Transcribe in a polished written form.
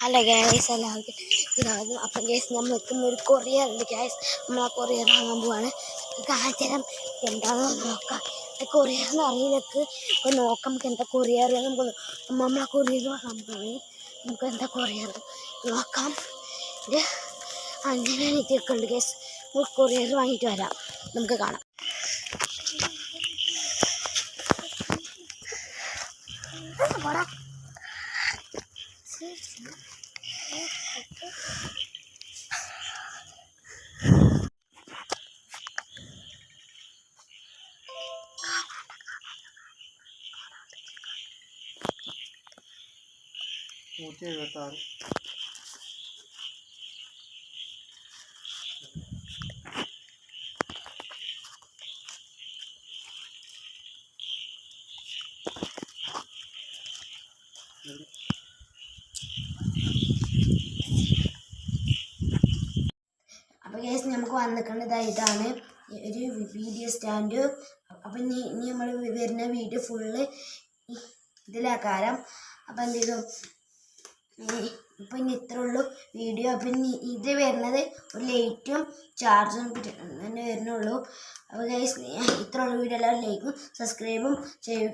Hello guys എല്ലാവർക്കും ഇതാണ്. അപ്പം ഗൈസ് നമ്മൾ നിൽക്കുന്ന ഒരു കൊറിയർ ഉണ്ട് ഗൈസ്. നമ്മൾ ആ കൊറിയർ വാങ്ങാൻ പോവാണ്. കാണിച്ചാലും എന്താണെന്ന് നോക്കാം. കൊറിയർ എന്ന് അറിയില്ലക്ക് ഇപ്പോൾ നോക്കാം. നമുക്ക് എന്താ കൊറിയർ നമുക്ക് നമ്മൾ ആ കൊറിയർ വാങ്ങാൻ പോയി. നമുക്ക് എന്താ കൊറിയർ നോക്കാം. ഇത് അങ്ങനെ എനിക്കൊക്കെ ഉണ്ട് ഗൈസ്. നമുക്ക് കൊറിയർ വാങ്ങിയിട്ട് വരാം. നമുക്ക് കാണാം. പോടാ അപ്പോൾ ഗൈസ് നമുക്ക് വന്നിട്ടുള്ളതായിട്ടാണ് ഒരു വീഡിയോ സ്റ്റാൻഡ്. അപ്പം ഇനി നമ്മൾ വരുന്ന വീഡിയോ ഫുള്ള് ഇതിലാക്കാരം. അപ്പം എന്ത് ചെയ്തു ഇപ്പം ഇനി ഇത്ര ഉള്ളൂ വീഡിയോ. അപ്പം ഇനി ഇത് വരുന്നത് ഒരു ലൈറ്റും ചാർജും തന്നെ വരുന്നുള്ളൂ. അപ്പോൾ ഗൈസ് ഇത്ര ഉള്ള വീഡിയോ എല്ലാവരും ലൈക്കും സബ്സ്ക്രൈബും ചെയ്യുക.